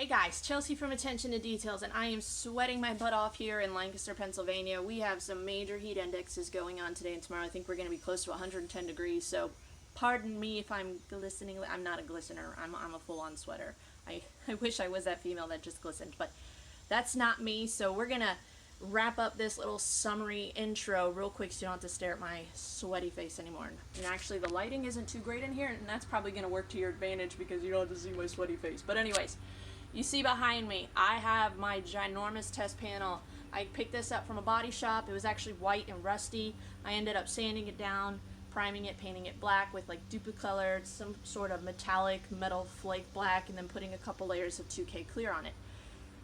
Hey guys, Chelsea from Attention to Details, and I am sweating my butt off here in Lancaster, Pennsylvania. We have some major heat indexes going on today and tomorrow. I think we're going to be close to 110 degrees, so pardon me if I'm glistening. I'm not a glistener. I'm a full-on sweater. I wish I was that female that just glistened, but that's not me. So we're going to wrap up this little summary intro real quick so you don't have to stare at my sweaty face anymore. And actually, the lighting isn't too great in here, and that's probably going to work to your advantage because you don't have to see my sweaty face. But anyways, you see behind me, I have my ginormous test panel. I picked this up from a body shop. It was actually white and rusty. I ended up sanding it down, priming it, painting it black with like Duplicolor, some sort of metallic metal flake black, and then putting a couple layers of 2K clear on it.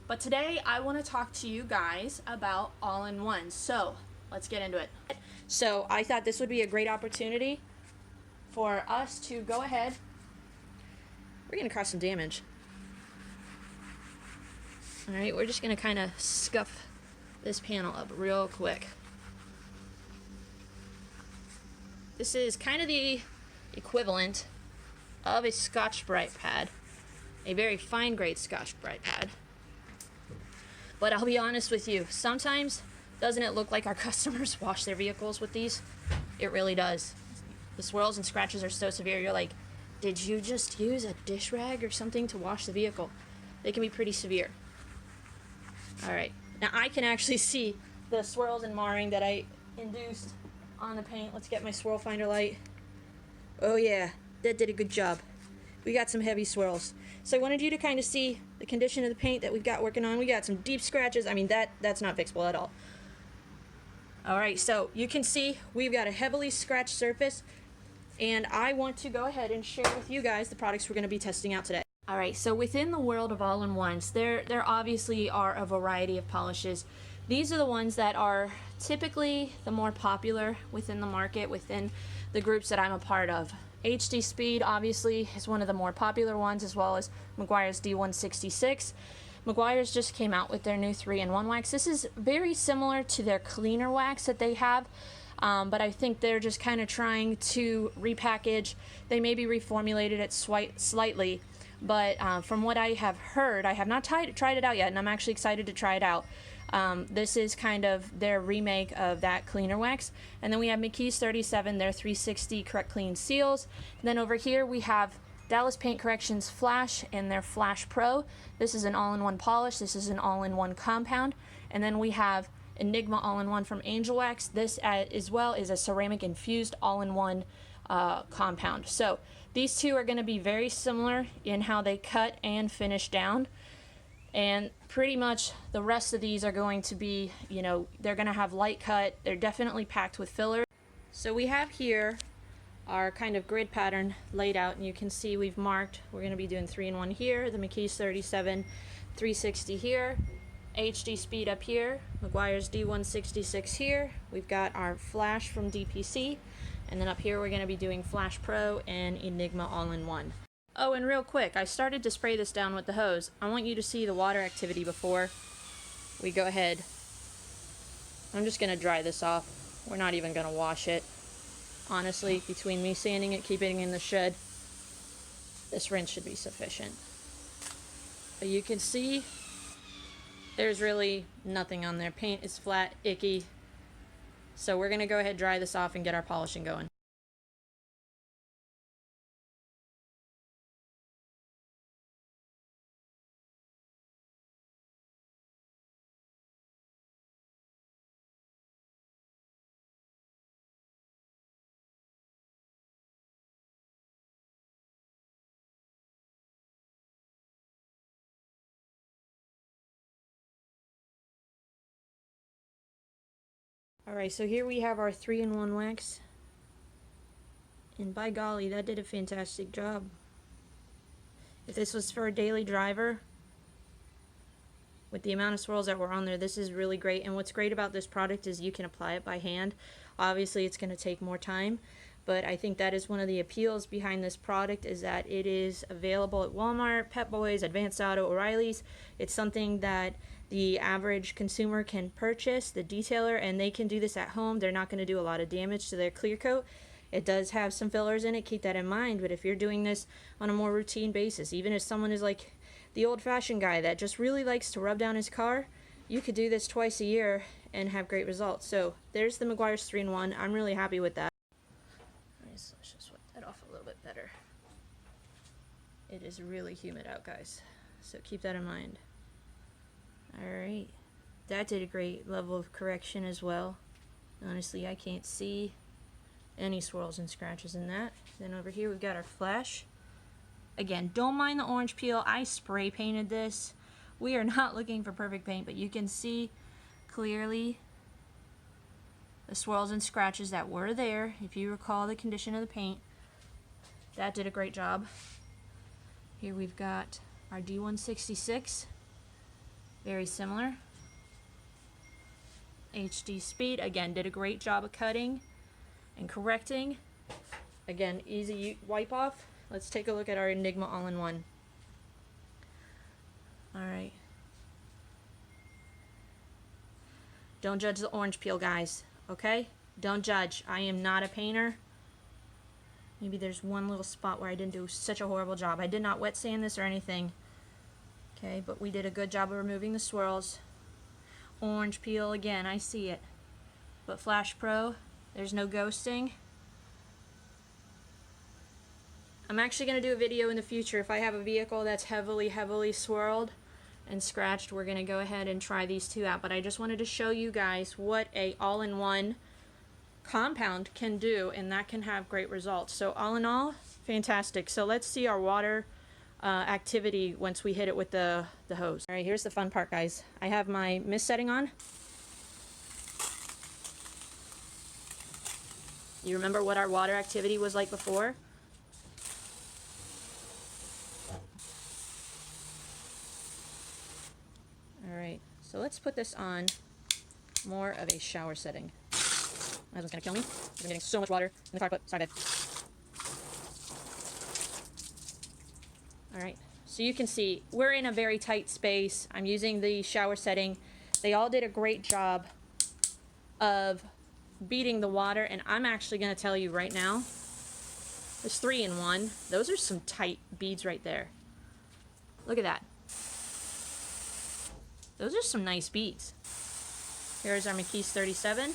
But today I want to talk to you guys about all-in-ones. So let's get into it. So I thought this would be a great opportunity for us to go ahead. We're going to cause some damage. Alright, we're just going to kind of scuff this panel up real quick. This is kind of the equivalent of a Scotch-Brite pad. A very fine-grade Scotch-Brite pad. But I'll be honest with you, sometimes doesn't it look like our customers wash their vehicles with these? It really does. The swirls and scratches are so severe, you're like, did you just use a dish rag or something to wash the vehicle? They can be pretty severe. Alright, now I can actually see the swirls and marring that I induced on the paint. Let's get my swirl finder light. Oh yeah, that did a good job. We got some heavy swirls. So I wanted you to kind of see the condition of the paint that we've got working on. We got some deep scratches. I mean, that's not fixable at all. Alright, so you can see we've got a heavily scratched surface, and I want to go ahead and share with you guys the products we're going to be testing out today. Alright, so within the world of all-in-ones, there obviously are a variety of polishes. These are the ones that are typically the more popular within the market, within the groups that I'm a part of. HD Speed obviously is one of the more popular ones, as well as Meguiars D166. Meguiars just came out with their new 3-in-1 wax. This is very similar to their cleaner wax that they have, but I think they're just kind of trying to repackage. They maybe reformulated it slightly, but from what I have heard, I have not tried it out yet, and I'm actually excited to try it out. This is kind of their remake of that cleaner wax. And then we have McKees 37, their 360 Correct Clean Seals. And then over here we have Dallas Paint Corrections Flash and their Flash Pro. This is an all-in-one polish. This is an all-in-one compound. And then we have Enigma all-in-one from Angelwax. This as well is a ceramic infused all-in-one compound. So these two are going to be very similar in how they cut and finish down. And pretty much the rest of these are going to be, you know, they're going to have light cut. They're definitely packed with filler. So we have here our kind of grid pattern laid out, and you can see we've marked, we're going to be doing 3-in-1 here, the McKees 37, 360 here, HD Speed up here, Meguiars D166 here. We've got our Flash from DPC, and then up here we're going to be doing Flash Pro and Enigma all-in-one. Oh, and real quick, I started to spray this down with the hose. I want you to see the water activity before we go ahead. I'm just going to dry this off. We're not even going to wash it. Honestly, between me sanding it, keeping it in the shed, this rinse should be sufficient. But you can see there's really nothing on there. Paint is flat, icky. So we're going to go ahead, dry this off, and get our polishing going. Alright, so here we have our 3-in-1 wax, and by golly, that did a fantastic job. If this was for a daily driver, with the amount of swirls that were on there, this is really great. And what's great about this product is you can apply it by hand. Obviously it's going to take more time, but I think that is one of the appeals behind this product, is that it is available at Walmart, Pep Boys, Advanced Auto, O'Reilly's. It's something that the average consumer can purchase, the detailer, and they can do this at home. They're not going to do a lot of damage to their clear coat. It does have some fillers in it, keep that in mind, but if you're doing this on a more routine basis, even if someone is like the old-fashioned guy that just really likes to rub down his car, you could do this twice a year and have great results. So there's the Meguiars 3-in-1. I'm really happy with that. Alright, so let's just wipe that off a little bit better. It is really humid out, guys, so keep that in mind. Alright, that did a great level of correction as well. Honestly, I can't see any swirls and scratches in that. Then over here we've got our flash. Again, don't mind the orange peel. I spray painted this. We are not looking for perfect paint, but you can see clearly the swirls and scratches that were there. If you recall the condition of the paint, that did a great job. Here we've got our D166, very similar. HD Speed, again, did a great job of cutting and correcting. Again, easy wipe off. Let's take a look at our Enigma all-in-one. Alright. Don't judge the orange peel, guys, okay? Don't judge. I am not a painter. Maybe there's one little spot where I didn't do such a horrible job. I did not wet sand this or anything. Okay, but we did a good job of removing the swirls. Orange peel, again, I see it. But Flash Pro, there's no ghosting. I'm actually going to do a video in the future. If I have a vehicle that's heavily swirled and scratched, we're going to go ahead and try these two out. But I just wanted to show you guys what a all-in-one compound can do, and that can have great results. So all in all, fantastic. So let's see our water activity once we hit it with the hose. All right, here's the fun part, guys. I have my mist setting on. You remember what our water activity was like before? All right, so let's put this on more of a shower setting. That was gonna kill me. I'm getting so much water in the car, but sorry, babe. Alright, so you can see we're in a very tight space. I'm using the shower setting. They all did a great job of beating the water, and I'm actually going to tell you right now, this 3-in-1, those are some tight beads right there. Look at that. Those are some nice beads. Here's our McKees 37.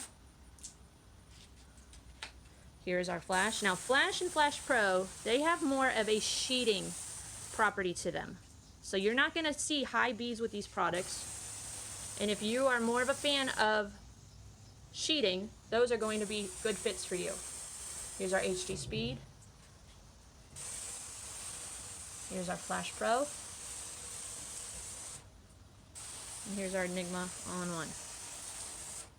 Here's our flash. Now, Flash and Flash Pro, they have more of a sheeting property to them. So you're not going to see high beads with these products. And if you are more of a fan of sheeting, those are going to be good fits for you. Here's our HD Speed. Here's our Flash Pro. And here's our Enigma all-in-one.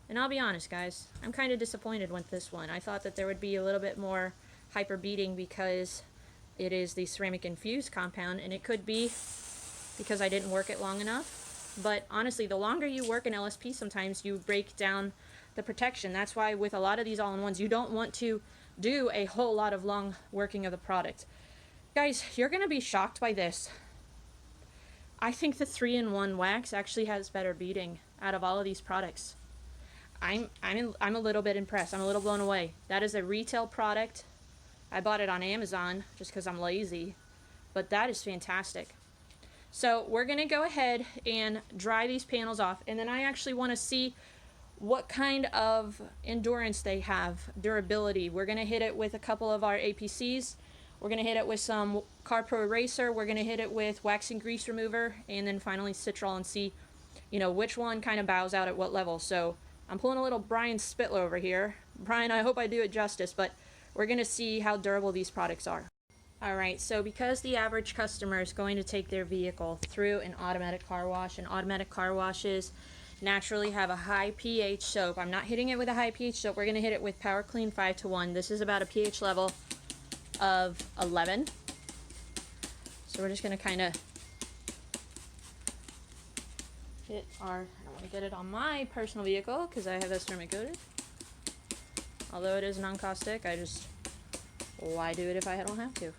And I'll be honest, guys, I'm kind of disappointed with this one. I thought that there would be a little bit more hyper beading because it is the ceramic infused compound, and it could be because I didn't work it long enough. But honestly, the longer you work an LSP, sometimes you break down the protection. That's why with a lot of these all-in-ones, you don't want to do a whole lot of long working of the product. Guys, you're going to be shocked by this. I think the 3-in-1 wax actually has better beading out of all of these products. I'm a little bit impressed. I'm a little blown away. That is a retail product. I bought it on Amazon just because I'm lazy, but that is fantastic. So we're going to go ahead and dry these panels off, and then I actually want to see what kind of endurance they have, durability. We're going to hit it with a couple of our APCs. We're going to hit it with some CarPro Eraser. We're going to hit it with wax and grease remover, and then finally Citrol, and see, you know, which one kind of bows out at what level. So I'm pulling a little Brian Spitler over here. Brian, I hope I do it justice, but we're going to see how durable these products are. Alright, so because the average customer is going to take their vehicle through an automatic car wash, and automatic car washes naturally have a high pH soap. I'm not hitting it with a high pH soap. We're going to hit it with Power Clean 5:1. This is about a pH level of 11. So we're just going to kind of hit our, I don't want to get it on my personal vehicle because I have this ceramic coated. Although it is non-caustic, why do it if I don't have to?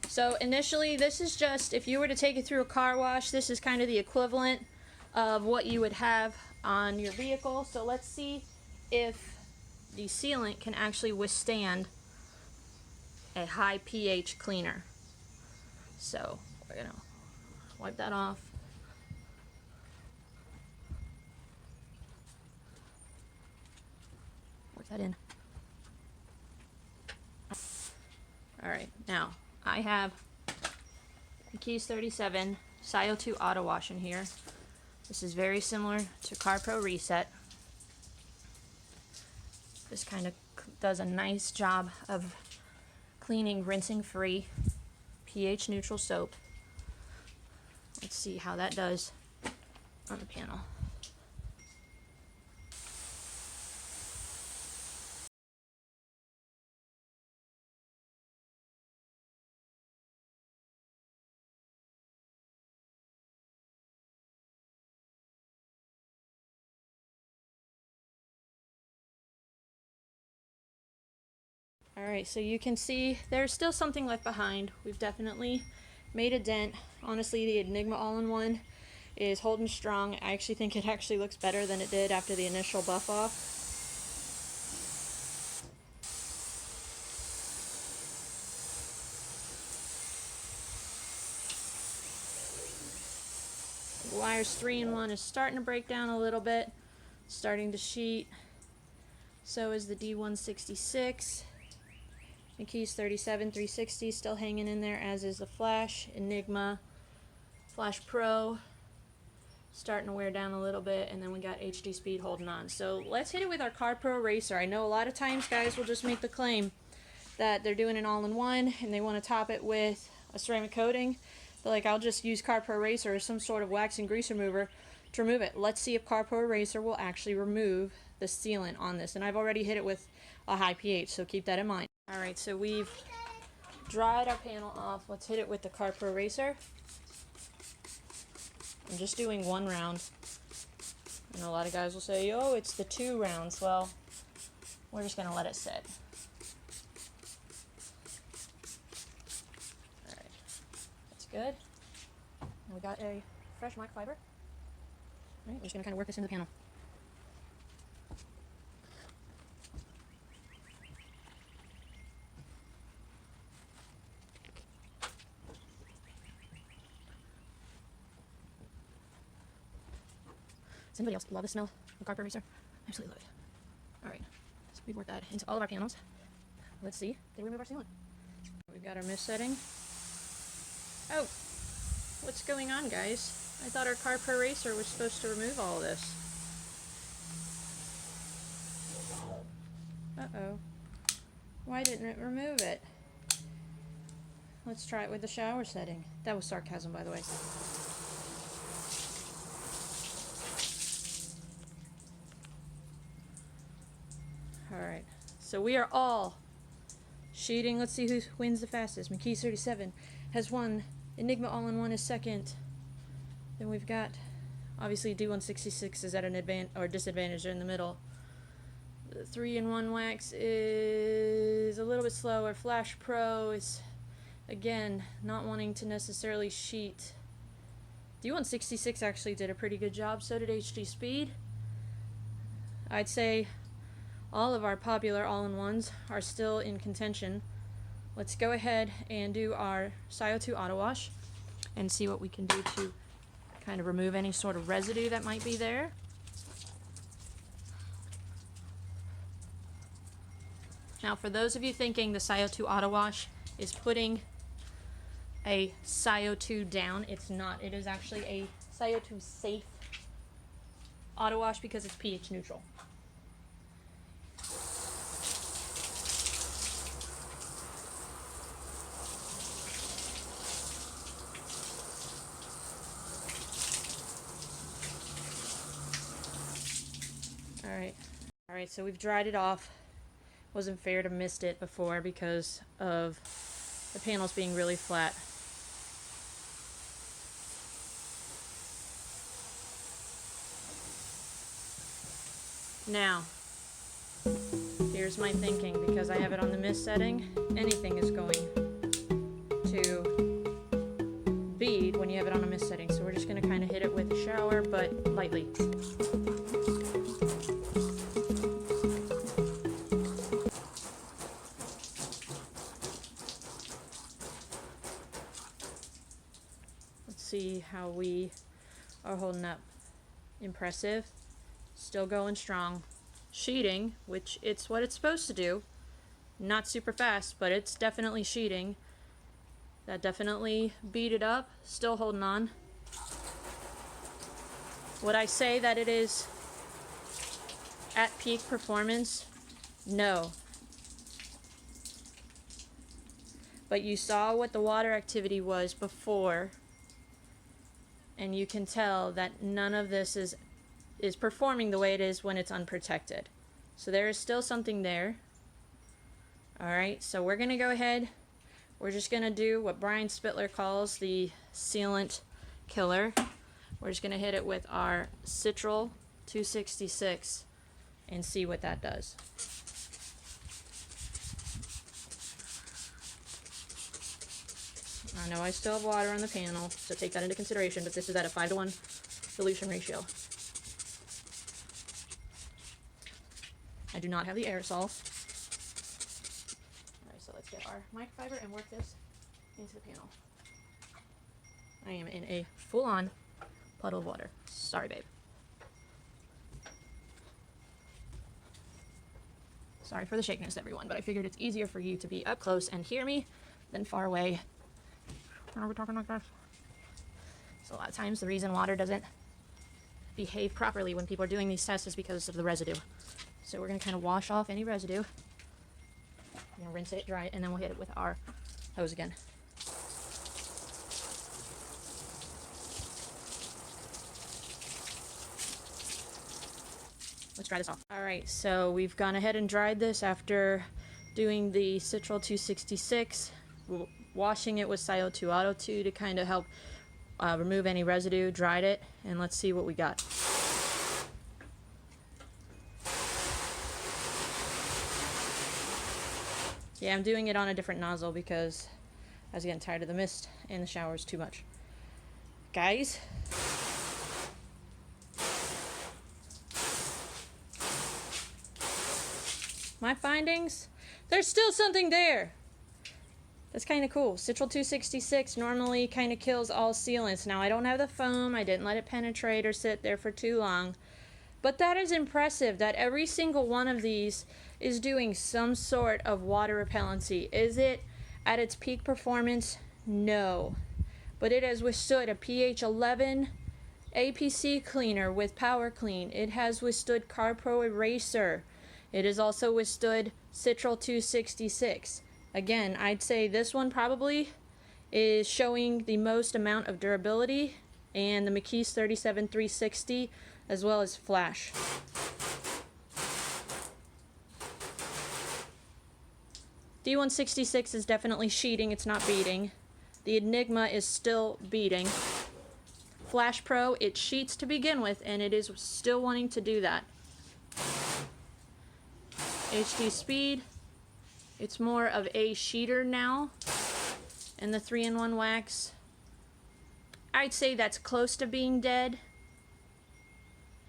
So initially, this is just, if you were to take it through a car wash, this is kind of the equivalent of what you would have on your vehicle. So let's see if the sealant can actually withstand a high pH cleaner. So we're gonna wipe that off. Work that in. Alright, now I have McKees 37 CO2 Auto Wash in here. This is very similar to CarPro Reset. This kind of does a nice job of cleaning, rinsing free, pH neutral soap. Let's see how that does on the panel. Alright, so you can see there's still something left behind. We've definitely made a dent. Honestly, the Enigma all-in-one is holding strong. I actually think it actually looks better than it did after the initial buff off. Meguiars 3-in-1 is starting to break down a little bit, starting to sheet. So is the D166. McKees 37 360 still hanging in there, as is the Flash Enigma Flash Pro, starting to wear down a little bit, and then we got HD Speed holding on. So let's hit it with our CarPro Eraser. I know a lot of times guys will just make the claim that they're doing an all-in-one and they want to top it with a ceramic coating. But like, I'll just use CarPro Eraser or some sort of wax and grease remover to remove it. Let's see if CarPro Eraser will actually remove the sealant on this. And I've already hit it with a high pH, so keep that in mind. Alright, so we've dried our panel off. Let's hit it with the CarPro Eraser. I'm just doing one round. I know a lot of guys will say, oh, it's the 2 rounds. Well, we're just going to let it sit. Alright, that's good. Now we got a fresh microfiber. Alright, we're just going to kind of work this into the panel. Does anybody else love the smell of CarPro Eraser? I absolutely love it. Alright, so we work that into all of our panels. Let's see, did we remove our sealant? We've got our mist setting. Oh, what's going on, guys? I thought our CarPro Eraser was supposed to remove all of this. Uh-oh. Why didn't it remove it? Let's try it with the shower setting. That was sarcasm, by the way. Alright, so we are all sheeting. Let's see who wins the fastest. McKees 37 has won. Enigma all-in-one is second. Then we've got, obviously, D166 is at an disadvantage in the middle. The 3-in-1 wax is a little bit slower. Flash Pro is, again, not wanting to necessarily sheet. D166 actually did a pretty good job. So did HD Speed. I'd say all of our popular all-in-ones are still in contention. Let's go ahead and do our CO2 Auto Wash and see what we can do to kind of remove any sort of residue that might be there. Now, for those of you thinking the CO2 Auto Wash is putting a CO2 down, it's not. It is actually a CO2 safe auto wash because it's pH neutral. Alright, so we've dried it off. Wasn't fair to mist it before because of the panels being really flat. Now, here's my thinking, because I have it on the mist setting, anything is going to bead when you have it on a mist setting. So we're just going to kind of hit it with a shower, but lightly. See how how we are holding up. Impressive. Still going strong. Sheeting, which it's what it's supposed to do. Not super fast, but it's definitely sheeting. That definitely beat it up. Still holding on. Would I say that it is at peak performance? No. But you saw what the water activity was before, and you can tell that none of this is performing the way it is when it's unprotected. So there is still something there. Alright, so we're going to go ahead. We're just going to do what Brian Spittler calls the sealant killer. We're just going to hit it with our Citrol 266 and see what that does. I know I still have water on the panel, so take that into consideration, but this is at a 5-to-1 dilution ratio. I do not have the aerosol. Alright, so let's get our microfiber and work this into the panel. I am in a full-on puddle of water. Sorry, babe. Sorry for the shakiness, everyone, but I figured it's easier for you to be up close and hear me than far away. Are we talking like this? So a lot of times the reason water doesn't behave properly when people are doing these tests is because of the residue. So we're going to kind of wash off any residue. We're going to rinse it, dry it, and then we'll hit it with our hose again. Let's dry this off. Alright, so we've gone ahead and dried this after doing the Citrol 266. Washing it with SiO2 Auto 2 to kind of help remove any residue, dried it, and let's see what we got. Yeah, I'm doing it on a different nozzle because I was getting tired of the mist and the showers too much. Guys, my findings, there's still something there. That's kind of cool. Citrol 266 normally kind of kills all sealants. Now, I don't have the foam. I didn't let it penetrate or sit there for too long. But that is impressive that every single one of these is doing some sort of water repellency. Is it at its peak performance? No. But it has withstood a pH 11 APC cleaner with Power Clean. It has withstood CarPro Eraser. It has also withstood Citrol 266. Again, I'd say this one probably is showing the most amount of durability, and the McKees 37360 as well as Flash. D166 is definitely sheeting, it's not beading. The Enigma is still beading. Flash Pro, it sheets to begin with, and it is still wanting to do that. HD Speed, it's more of a sheeter now. And the 3-in-1 wax, I'd say that's close to being dead.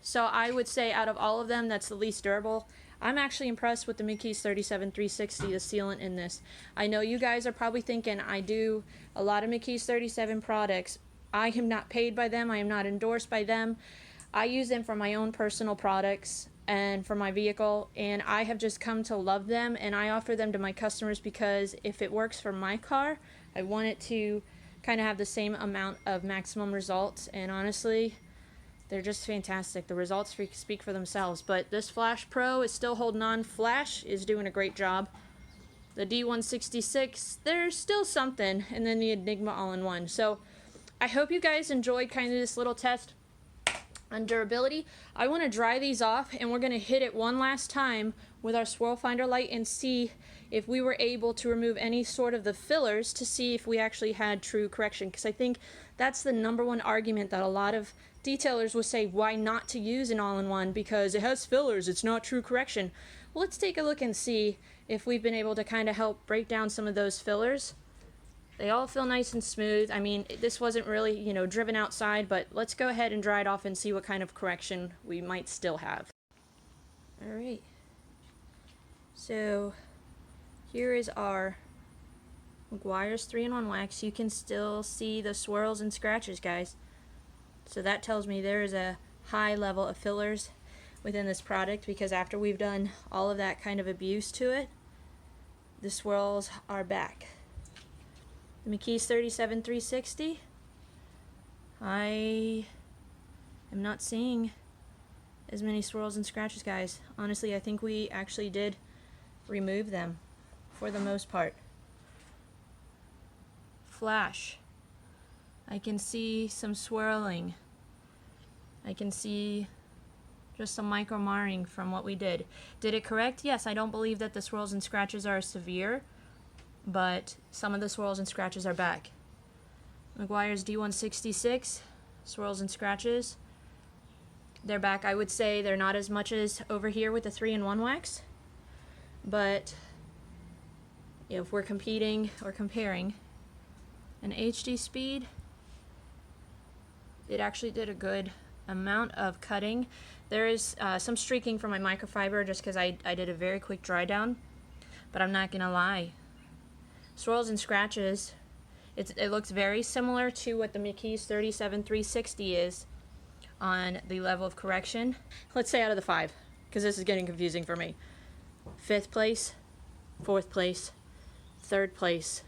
So I would say out of all of them, that's the least durable. I'm actually impressed with the McKees 37360, the sealant in this. I know you guys are probably thinking I do a lot of McKees 37 products. I am not paid by them. I am not endorsed by them. I use them for my own personal products and for my vehicle, and I have just come to love them, and I offer them to my customers because if it works for my car, I want it to kind of have the same amount of maximum results, and honestly, they're just fantastic. The results speak for themselves, but this Flash Pro is still holding on. Flash is doing a great job. The D166, there's still something, and then the Enigma all-in-one. So I hope you guys enjoyed kind of this little test on durability. I want to dry these off, and we're going to hit it one last time with our swirl finder light and see if we were able to remove any sort of the fillers to see if we actually had true correction, because I think that's the #1 argument that a lot of detailers will say why not to use an all-in-one, because it has fillers, it's not true correction. Well, let's take a look and see if we've been able to kind of help break down some of those fillers. They all feel nice and smooth. I mean, this wasn't really, you know, driven outside, but let's go ahead and dry it off and see what kind of correction we might still have. Alright, so here is our Meguiars 3-in-1 wax. You can still see the swirls and scratches, guys. So that tells me there is a high level of fillers within this product, because after we've done all of that kind of abuse to it, the swirls are back. The McKees 37360, I am not seeing as many swirls and scratches, guys. Honestly, I think we actually did remove them for the most part. Flash, I can see some swirling. I can see just some micro marring from what we did. Did it correct? Yes, I don't believe that the swirls and scratches are severe, but some of the swirls and scratches are back. Meguiars D166, swirls and scratches, they're back. I would say they're not as much as over here with the 3-in-1 wax, but if we're competing or comparing an HD speed, it actually did a good amount of cutting. There is some streaking from my microfiber just because I did a very quick dry down, but I'm not gonna lie, swirls and scratches, it looks very similar to what the McKees 37360 is on the level of correction. Let's say out of the 5, because this is getting confusing for me. 5th place, 4th place, 3rd place.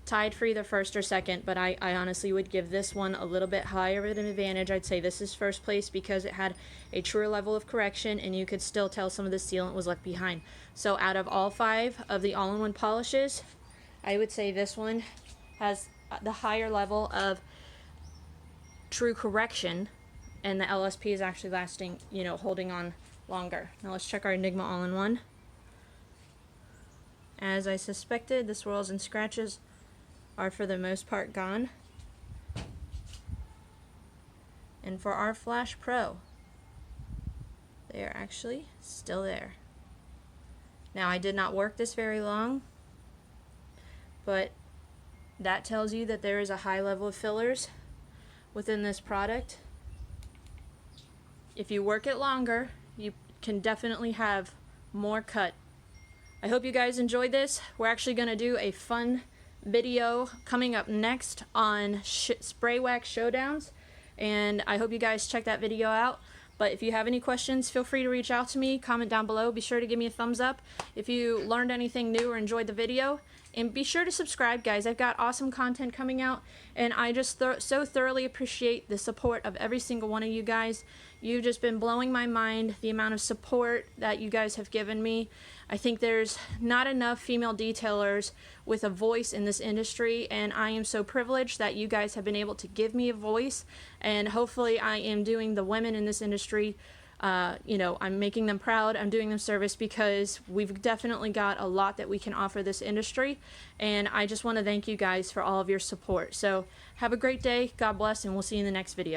Tied for either 1st or 2nd, but I honestly would give this one a little bit higher of an advantage. I'd say this is 1st place because it had a truer level of correction and you could still tell some of the sealant was left behind. So out of all 5 of the all-in-one polishes, I would say this one has the higher level of true correction, and the LSP is actually lasting, you know, holding on longer. Now let's check our Enigma all-in-one. As I suspected, the swirls and scratches are for the most part gone. And for our Flash Pro, they are actually still there. Now I did not work this very long, but that tells you that there is a high level of fillers within this product. If you work it longer, you can definitely have more cut. I hope you guys enjoyed this. We're actually going to do a fun video coming up next on spray wax showdowns, and I hope you guys check that video out. But if you have any questions, feel free to reach out to me, comment down below. Be sure to give me a thumbs up if you learned anything new or enjoyed the video, and be sure to subscribe, guys. I've got awesome content coming out, and I just so thoroughly appreciate the support of every single one of you guys. You've just been blowing my mind, the amount of support that you guys have given me. I think there's not enough female detailers with a voice in this industry, and I am so privileged that you guys have been able to give me a voice, and hopefully I am doing the women in this industry, you know, I'm making them proud, I'm doing them service, because we've definitely got a lot that we can offer this industry, and I just want to thank you guys for all of your support. So have a great day, God bless, and we'll see you in the next video.